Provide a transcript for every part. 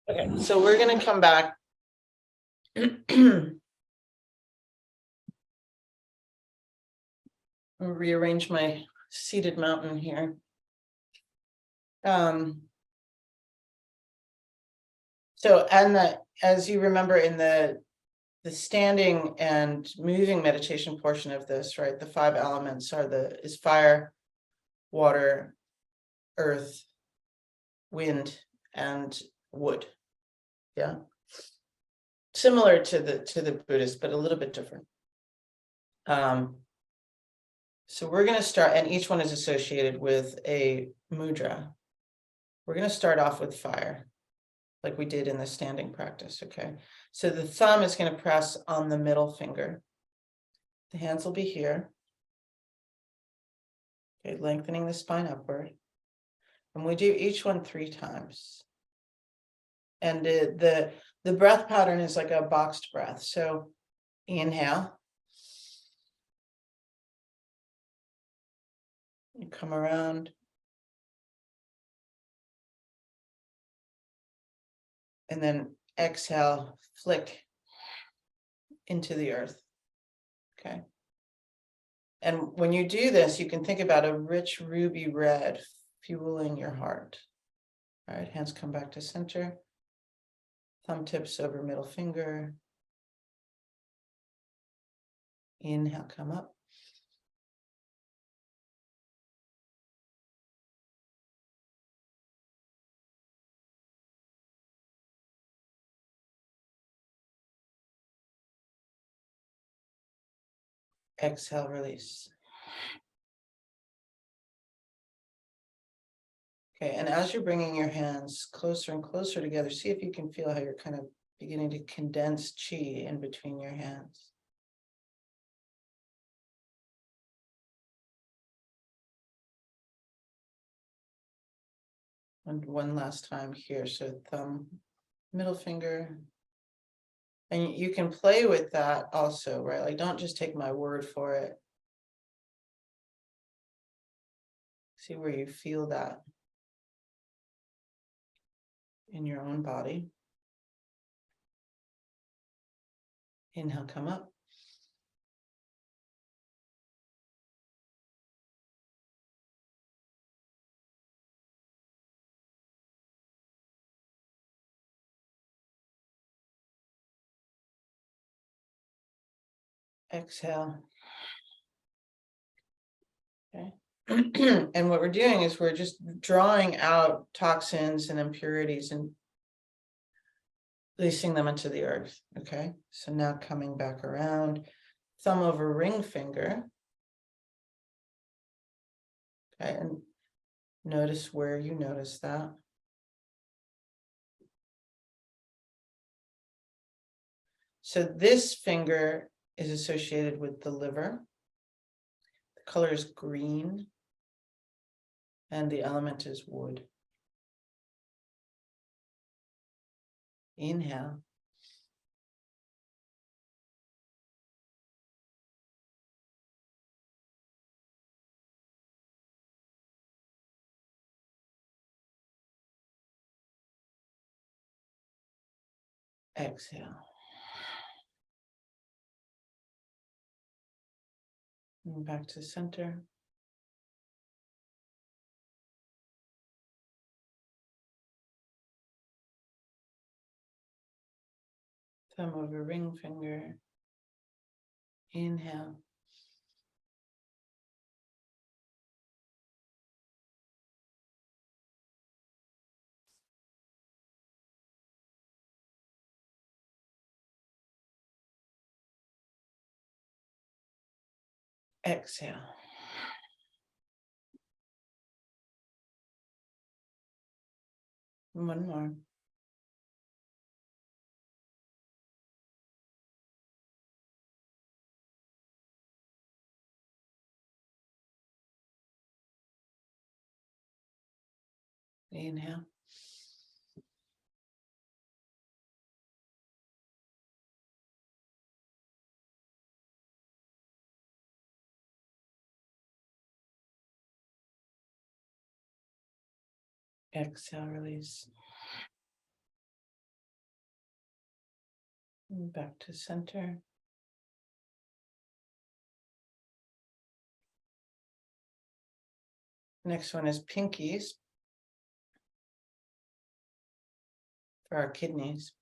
Okay, so we're going to come back. I'll rearrange my seated mountain here. So, and as you remember in the standing and moving meditation portion of this, right? The 5 elements is fire, water, earth, wind, and wood. Yeah. Similar to the Buddhist, but a little bit different. So we're going to start, and each one is associated with a mudra. We're going to start off with fire, like we did in the standing practice, okay? So the thumb is going to press on the middle finger. The hands will be here. Okay, lengthening the spine upward. And we do each one 3 times. And the breath pattern is like a boxed breath. So inhale. You come around. And then exhale, flick into the earth. Okay. And when you do this, you can think about a rich ruby red fueling your heart. All right, hands come back to center. Thumb tips over middle finger. Inhale, come up. Exhale, release. Okay, and as you're bringing your hands closer and closer together, see if you can feel how you're kind of beginning to condense chi in between your hands. And one last time here, so thumb, middle finger. And you can play with that also, right? Like, don't just take my word for it. See where you feel that in your own body. Inhale, come up. Exhale. Okay. And what we're doing is we're just drawing out toxins and impurities and releasing them into the earth. Okay. So now coming back around, thumb over ring finger. Okay. And notice where you notice that. So this finger is associated with the liver. The color is green. And the element is wood. Inhale. Exhale. And back to center. Thumb over ring finger. Inhale. Exhale. One more. Inhale. Exhale, release. And back to center. Next one is pinkies for our kidneys.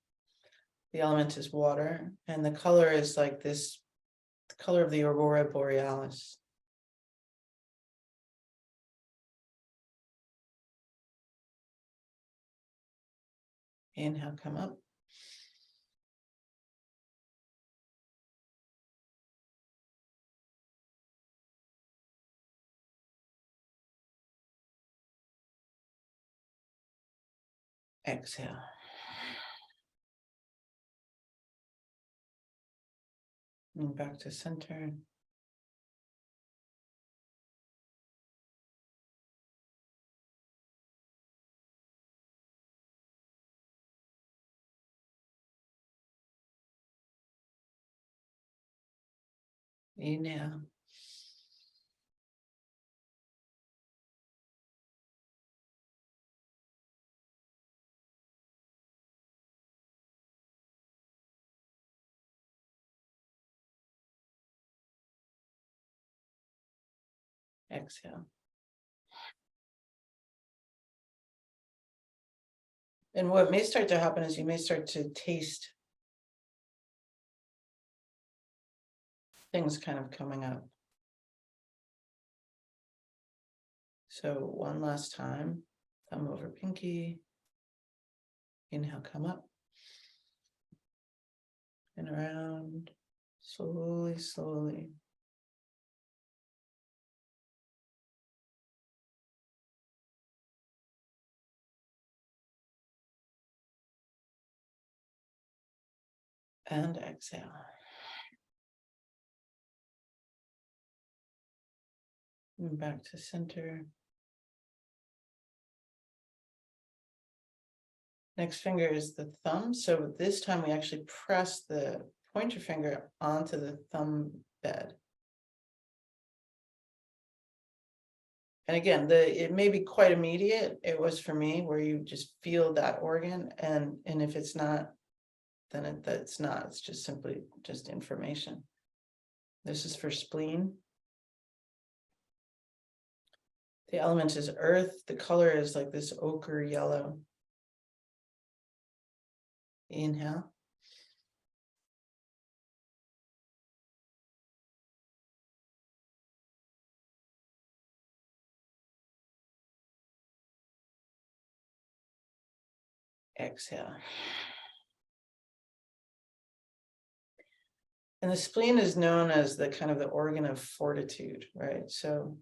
The element is water, and the color is like this, the color of the aurora borealis. Inhale, come up. Exhale. And back to center. Inhale. Exhale. And what may start to happen is you may start to taste things kind of coming up. So one last time, thumb over pinky. Inhale, come up and around, slowly, slowly. And exhale. And back to center. Next finger is the thumb. So this time we actually press the pointer finger onto the thumb bed. And again, it may be quite immediate. It was for me, where you just feel that organ, and if it's not, then that's not. It's just simply just information. This is for spleen. The element is earth. The color is like this ochre yellow. Inhale. Exhale. And the spleen is known as the kind of the organ of fortitude, right? So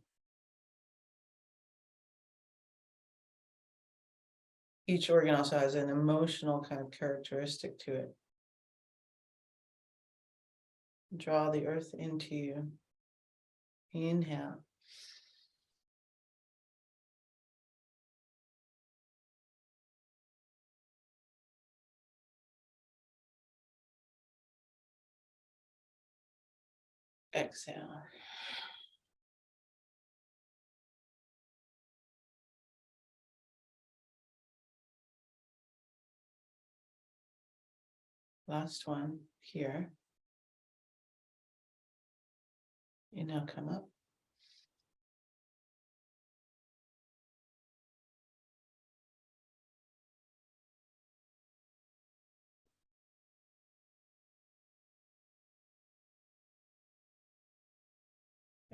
each organ also has an emotional kind of characteristic to it. Draw the earth into you. Inhale. Exhale. Last one here. Inhale, come up.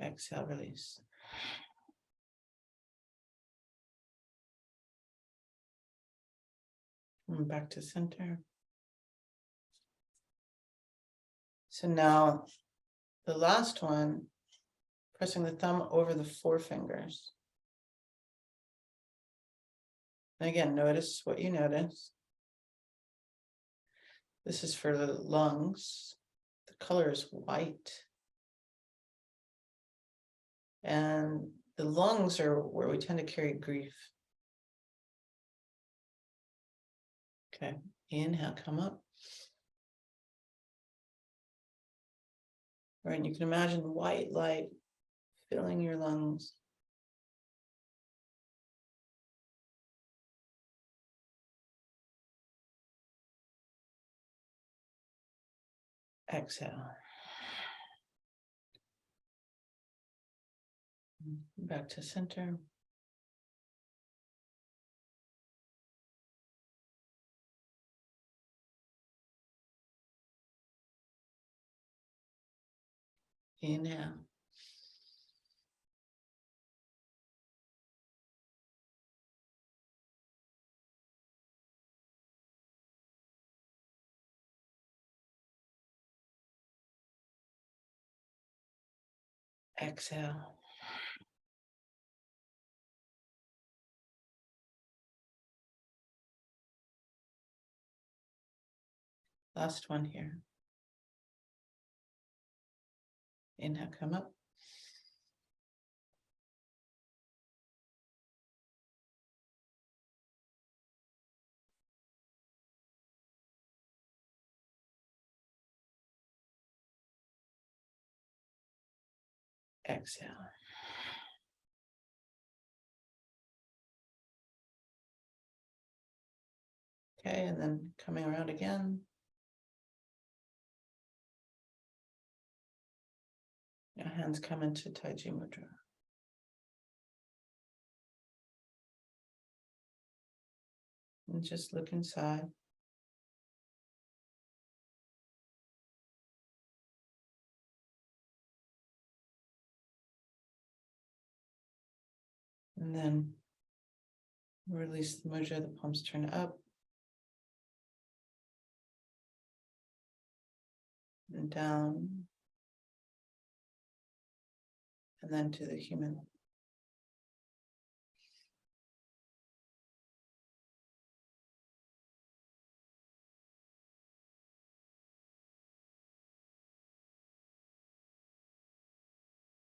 Exhale, release. And back to center. So now the last one, pressing the thumb over the forefingers. And again, notice what you notice. This is for the lungs. The color is white. And the lungs are where we tend to carry grief. Okay, inhale, come up. All right, you can imagine white light filling your lungs. Exhale. Back to center. Inhale. Exhale. Last one here. Inhale, come up. Exhale. Okay, and then coming around again. Your hands come into Tai Chi Mudra. And just look inside. And then release the mudra, the palms turn up and down. And then to the human.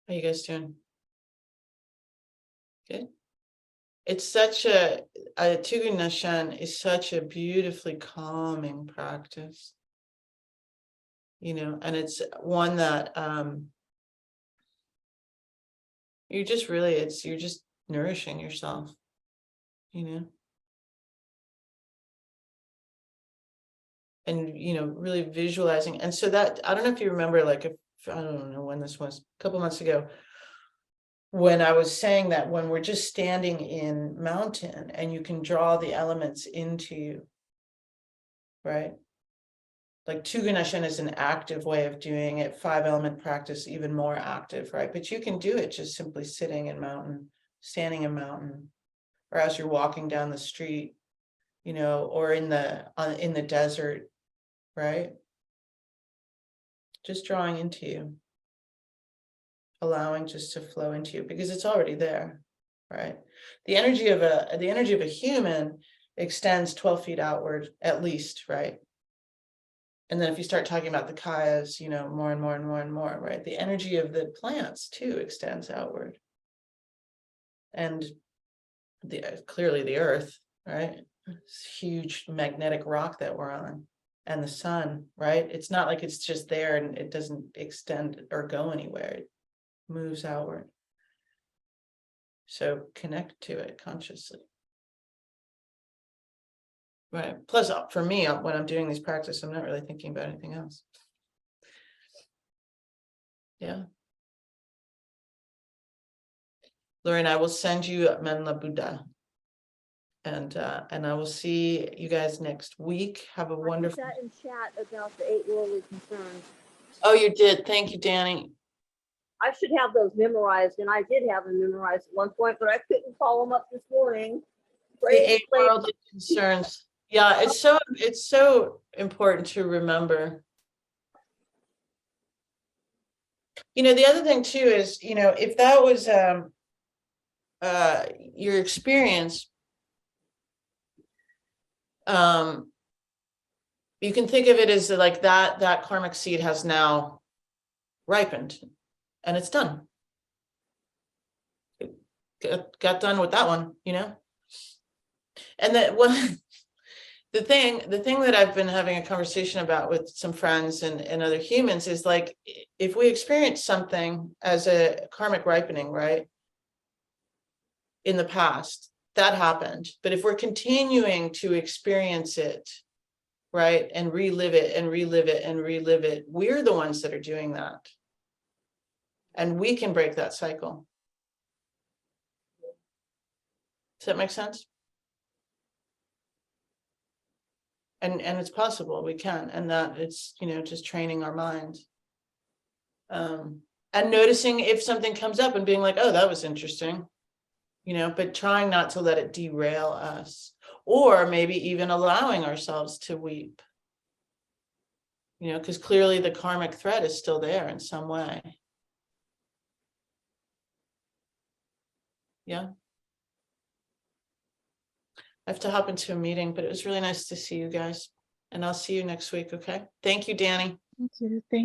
How you guys doing? Good. It's such a Tuguna Shan is such a beautifully calming practice. You know, and it's one that you're just nourishing yourself, you know. And, you know, really visualizing. And so that, I don't know if you remember, like, if I don't know when this was, a couple months ago, when I was saying that when we're just standing in mountain and you can draw the elements into you, right? Like Tuguna Shan is an active way of doing it, 5-element practice, even more active, right? But you can do it just simply sitting in mountain, standing in mountain, or as you're walking down the street, you know, or in the desert, right? Just drawing into you, allowing just to flow into you because it's already there, right? The energy of a human extends 12 feet outward at least, right? And then if you start talking about the kayas, you know, more and more and more and more, right? The energy of the plants too extends outward. And clearly the earth, right? This huge magnetic rock that we're on. And the sun, right? It's not like it's just there and it doesn't extend or go anywhere. It moves outward. So connect to it consciously. Right. Plus, for me, when I'm doing these practices, I'm not really thinking about anything else. Yeah. Lauren, I will send you Menla Buddha. And I will see you guys next week. Have a wonderful. I put that in chat about the 8 worldly concerns. Oh, you did. Thank you, Danny. I should have those memorized, and I did have them memorized at one point, but I couldn't call them up this morning. The 8 worldly concerns. Yeah, it's so important to remember. You know, the other thing too is, you know, if that was your experience, you can think of it as like that karmic seed has now ripened and it's done. It got done with that one, you know. And that one the thing that I've been having a conversation about with some friends and other humans is like, if we experience something as a karmic ripening, right, in the past, that happened. But if we're continuing to experience it, right? And relive it and relive it and relive it. We're the ones that are doing that. And we can break that cycle. Does that make sense? And it's possible, we can, and that it's, you know, just training our minds. And noticing if something comes up and being like, oh, that was interesting, you know, but trying not to let it derail us, or maybe even allowing ourselves to weep, you know, because clearly the karmic thread is still there in some way. Yeah. I have to hop into a meeting, but it was really nice to see you guys, and I'll see you next week. Okay. Thank you, Danny. Thank you. Thank